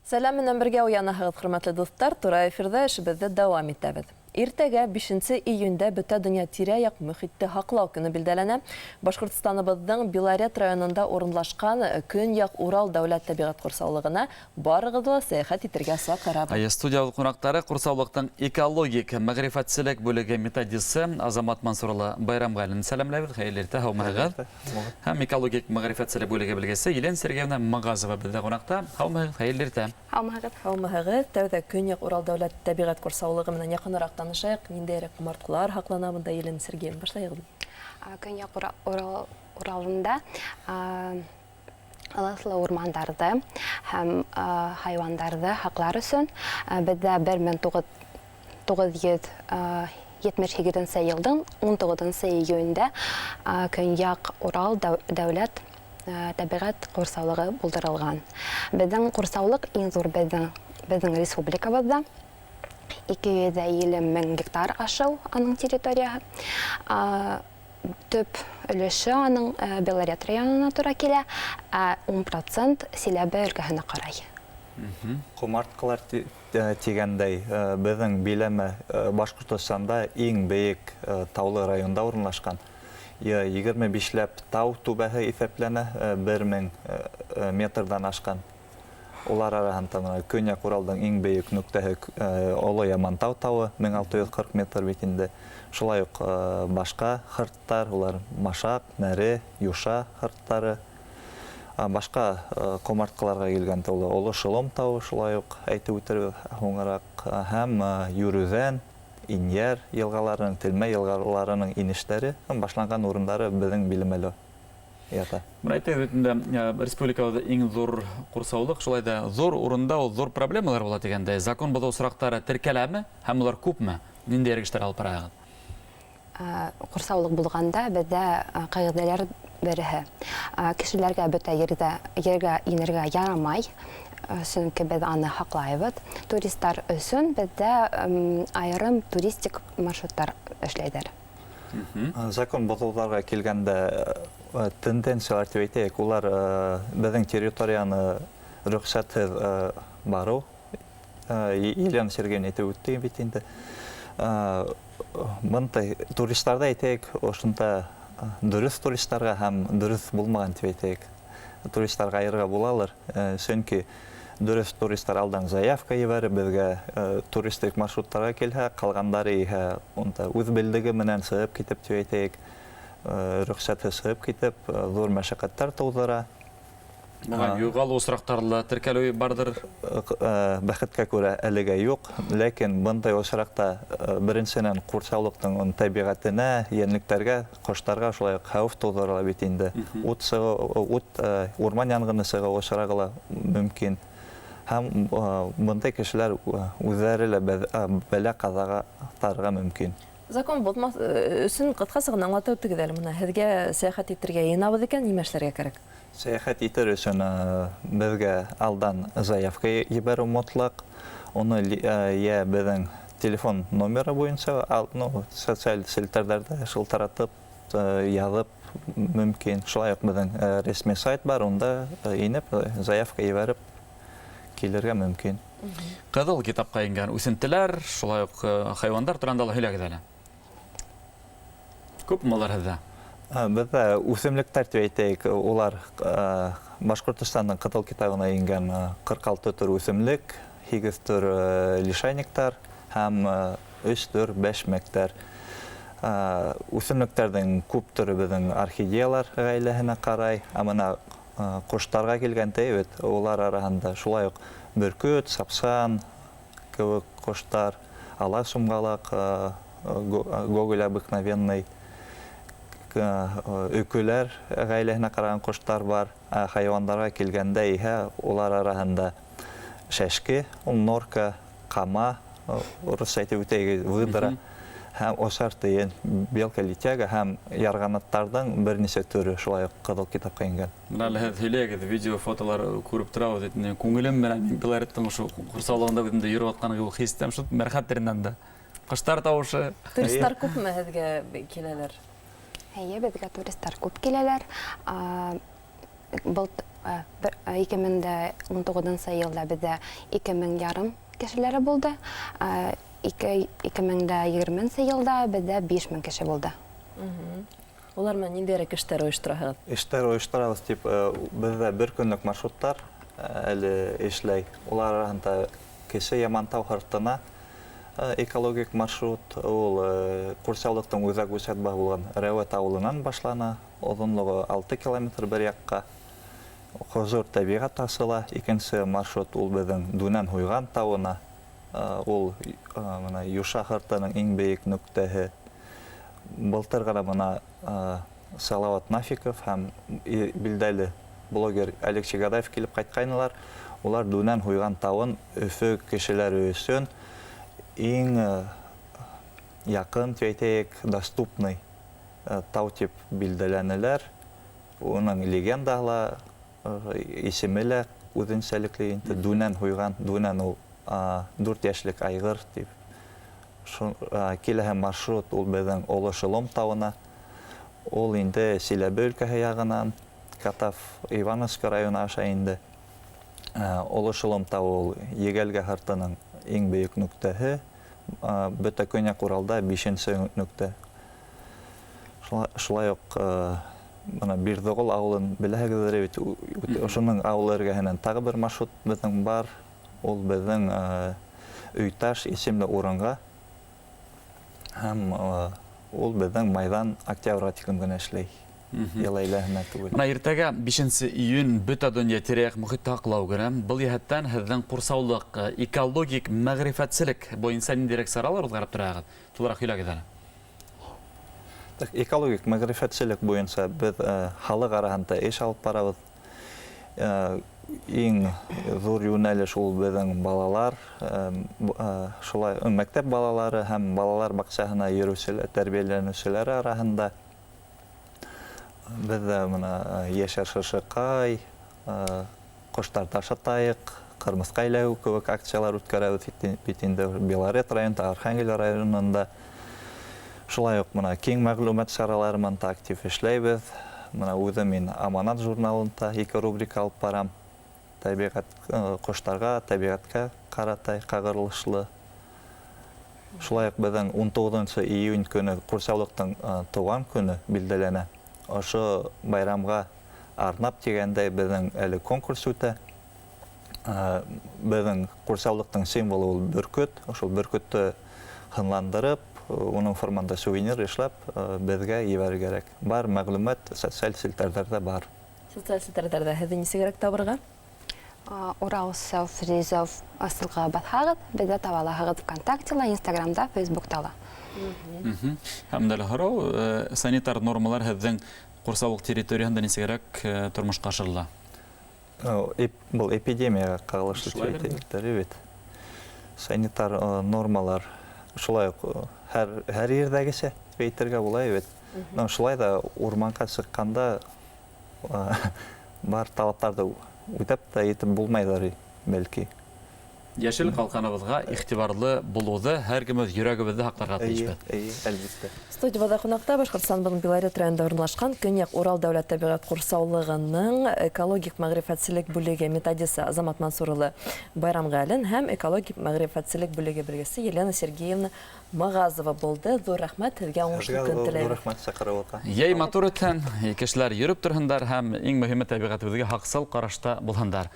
Сәлам менән бергә уянаһығыҙ, хөрмәтле дуҫтар. Тура эфирҙә эшебеҙҙе дауам итәбеҙ. Иртәгә 5 июндә бөтә донъя тирә-яҡ мөхитте һаҡлау көнө билдәләнә. Башҡортостаныбыҙҙың Белорет районында урынлашҡан Көньяҡ Урал дәүләт тәбиғәт ҡорсаулығына барығыҙҙы ла сәйәхәт итергә саҡырабыҙ. Студия ҡунаҡтары ҡорсаулыҡтың экологик мәғрифәтселек бүлеге методисы Азамат Мансурұлы Байрамғалин сәләмләбеҙ. Хәйерле иртә, һаумыһығыҙ. Һәм экологик мәғрифәтселек бүлеге белгесе Елена Сергеевна Мағазова беҙҙә ҡунаҡта. Һаумыһығыҙ, хәйерле иртә. Һаумыһығыҙ. Тәүҙә Көньяҡ Урал дәүләт тәбиғәт ҡорсаулығы менән яҡыныраҡ танышайыҡ. Ниндәйерәк ҡомартҡылар һаҡлана бында, Елена Сергеевна? Башлайығыҙ. Көньяҡ Уралында ылыҫлы урмандарҙы һәм хайуандарҙы һаҡлар өсөн беҙҙә 1978 йылдың 19 июндә Көньяҡ Урал дәүләт тәбиғәт ҡорсаулығы булдырылған. Беҙҙең ҡорсаулыҡ иң ҙур беҙҙең республикабыҙҙа. 250 мең гектар ашыу аның территорияһы. Төп өлөшө аның Белорет районына тура килә, 10% Силәбе өлкәһенә ҡарай. Ҡомартҡылар тигәндәй, беҙҙең биләме Башҡортостанда иң бейек таулы районда урынлашҡан. 25-ләп тау түбәһе иҫәпләнә, 1000 метрдан ашҡан. Улар араһында Көньяҡ Уралдың иң бейек нөктәһе Оло Ямантау тауы, 1640 метр бит инде. Шулай уҡ башҡа һырттар, улар Машаҡ, Мәре, Юша һырттары. Башҡа ҡомартҡыларға килгән тауы Оло Шылом тауы, шулай уҡ әйтеп үтербеҙ һуңыраҡ. Һәм Йүрүҙән, Инйәр йылғаларының, Телмә йылғаларының инештәре, башланған урындары беҙҙең биләмәлә ята. Әйтәгеҙ инде, республикабыҙҙа иң ҙур ҡурсаулыҡ, шулай да ҙур урында ул ҙур проблемалар була дигәндәй. Закон боҙоу осраҡтары теркәләме һәм улар күпме? Ниндәй эштәр алып бараһығыҙ? Ҡорсаулыҡ булғанда беҙҙә ҡағиҙәләр береһе. Кешеләргә бөтә ергә инергә ярамай, сөнки беҙ аны һаҡлайбыҙ. Туристар өсөн беҙҙә айырым туристик маршруттар эшләйҙәр. Закон боҙоуҙарға килгәндә тенденциялар тип әйтәйек, улар беҙҙең территорияны рөхсәтһеҙ барыу. Елена Сергеевна әйтеп үтте бит инде. Бындай туристарҙа әйтәйек, ошонда дөрөҫ туристарға һәм дөрөҫ булмаған тип әйтәйек. Туристарға айырға булалыр, сөнки дөрөҫ туристар алдан заявка ебәреп, беҙгә туристик маршруттарға килһә, ҡалғандары иһә үҙ белдеге менән сығып китеп тип әйтәйек, рөхсәтһеҙ сығып китеп, ҙур мәшәҡәттәр тыуҙыра. Юғалыу осраҡтарында теркәлеү бардыр? Бәхеткә күрә әлегә юҡ, ләкин бындай осраҡта беренсенән ҡурсаулыҡтың тәбиғәтенә, йәнлектәргә, ҡоштарға шулай хәүеф тыуҙыра бит инде. Урман янғыны сығыу осрағы ла мөмкин. Һәм бындай кешеләр үҙҙәре лә бәлә-ҡазаға тарыға мөмкин. Закон боҙмаҫ өсөн ҡыҫҡаса ғына аңлатып үтегеҙ әле бына. Һеҙгә сәйәхәт итергә йыйынабыҙ икән, нимә эшләргә кәрәк? Сәйәхәт итер өсөн беҙгә алдан заявка ебәреү мотлаҡ. Уны йә беҙҙең телефон номеры буйынса, социаль селтәрҙәрҙә шылтыратып, яҙып мөмкин. Шулай уҡ беҙҙең ресми сайт бар, унда инеп, заявка ебәреп килергә мөмкин. Ҡыҙыл китапҡа ингән үҫентеләр, шулай уҡ хайуандар тураһында ла һөйләгеҙ әле. Күпме улар һеҙҙә? Беҙҙә үҫемлектәр тип әйтәйек, улар Башҡортостандың ҡыҙыл китабына ингән 46 төр үҫемлек, 8 төр лишайниктар һәм 3 төр бәшмәктәр. Үҫемлектәрҙең күп төрө беҙҙең орхидеялар ғаиләһенә ҡарай, мына ҡоштарға килгәндә, улар араһында шулай уҡ бөркөт, сапсан кеүек ҡоштар, ала сумғалаҡ, гоголь обыкновенный, өкөләр ғаиләһенә ҡараған ҡоштар бар. Хайуандарға килгәндә иһә улар араһында шәшке, норка, ҡама, урысса әйтеп үтәйек, выдра, һәм осар тейен, белка литяга һәм ярғанаттарҙың бер нисә төрө шулай уҡ ҡыҙыл китапҡа ингән. Бына әле һеҙ һөйләгеҙ, видео, фотолар күреп торабыҙ. Күңелем менән Белореттың ошо ҡурсаулығында үҙемдә йөрөп атҡан хистәм шул мәрхәтеренән дә. Ҡоштар тауышы. Туристар күпме һеҙгә киләләр? Беҙгә туристар күп киләләр. Был 2019 елда бездә 2000 ярым кешеләре булды. 2020 елда бездә 5000 кеше булды. Олар менән ниндирәк эштәр оештыраһығыҙ? Эштәр оештырабыз дип, бездә бер көнлек маршруттар әле эшләй. Улар арасында кеше Ямантау һыртына экологик маршрут, ул Курсаулыктың үзәк участогы булган Рәвәт авылынан башлана, озынлыгы 6 километр бер якка. Хозур табигать асыла. Икенче маршрут ул безнең Дүнән Хуйган тауына. Ул мына Юша һыртының иң бейек нөктәһе. Былтыр гына мына Салават Нафиков һәм билдәле блогер Олег Чегадаев килеп кайткайнылар. Улар Дүнән Хуйган тауын Өфө кешеләре өсөн иң якын, әйтәйек, доступный тау дип билдәләнеләр. Уның легендалары исеме лә үзенчәлекле инде. Дүнән Хуйган, Дүнән ул 4 яшьлек айгыр дип. Киләһе маршрут ул безнең Олы Шылом тауына. Ул инде Силәбе өлкәһе ягынан Катав Ивановск районы аша инде. Олы Шылом тауы Егәлгә һыртының иң бейек нөктәһе. Бөтә Көньяк Уралда 5-нче нөктә. Шулай ук мына Бирдогыл авылын беләһегездер бит. Ошоның авыл эргәһеннән тагы бер маршрут безнең бар. Ул безнең Өйташ исемле урынга. Һәм ул безнең Майдан Октябрь тикән генә эшләй. Елайларына түгел. Мына иртәгә 5 июнь бөтә дөнья тирә-як мөхитте һаклау генә. Был яһәттән һезнең курсаулык, экологик мәгърифәтселек буенча ниндирәк саралар узгарып торагыз? Тулырак һөйләгез әле. Экологик мәгърифәтселек буенча без халык арасында эш алып барабыз. Иң зур юнәлеш ул безнең балалар, шулай мәктәп балалары һәм балалар бакчасына йөрүчеләр, тәрбияләнүчеләр арасында. Бездә мына Яшәр Шышыкай, Коштар ташытайык, Кырмыска әйләү кебек акциялар үткәрәбез бит инде Белорет районында, Архангель районында. Шулай ук мына киң мәгълүмат чараларында актив эшләйбез. Мына үзем мин Аманат журналында 2 рубрика алып барам. Табигать коштарга, табигатька каратай кагырылышлы. Шулай ук безнең 19 июнь көне Курсаулыктың туган көне билдәләнә. Ошо байрамга арнап дигәндәй безнең әле конкурс үтә. Безнең Курсаулыктың символы ул бөркөт. Ошол бөркөтте хынландырып, уның формында сувенир эшләп безгә ебәрергә кирәк. Бар мәгълүмат социаль селтәрдә бар. Социаль селтәрдә һеҙҙе нисегерәк табырға? Урал Self-Resolve асылға батхағыд, бізді табалағығыд ВКонтактела, Инстаграмда, Фейсбуктала. Һәм дәл һорау, санитар нормалар һеҙҙең Курсаулык территорияһында нисегерәк тормошҡа ашырыла? Был эпидемияға ҡағылышлы бит. Санитар нормалар шулай уҡ һәр ерҙәгесә әйтергә була бит. Шулай да урманға сыҡҡанда бар талаптарҙы үтәп тә етеп булмайҙар бәлки. Яшел ҡалҡаныбыҙға иғтибарлы булыуҙы һәр кемебеҙ йөрәгебеҙҙә һаҡларға тейешбеҙ. Әлбиттә. Студиябыҙҙа ҡунаҡта Башҡортостаныбыҙ Белорет районында урынлашҡан Көньяҡ Урал дәүләт тәбиғәт ҡурсаулығының экологик мәғрифәтселек бүлеге методисы Азамат Мансур улы Байрамғәлин һәм экологик мәғрифәтселек бүлеге белгесе Елена Сергеевна Мағазова булды. Ҙур рәхмәт, һеҙгә уңышлы көн теләйбеҙ. Ҙур рәхмәт саҡырыуға. Йәй матур үтһен, кешеләр йөрөп торһондар һәм иң мөһиме тәбиғәтебеҙгә һаҡсыл ҡарашта булһындар.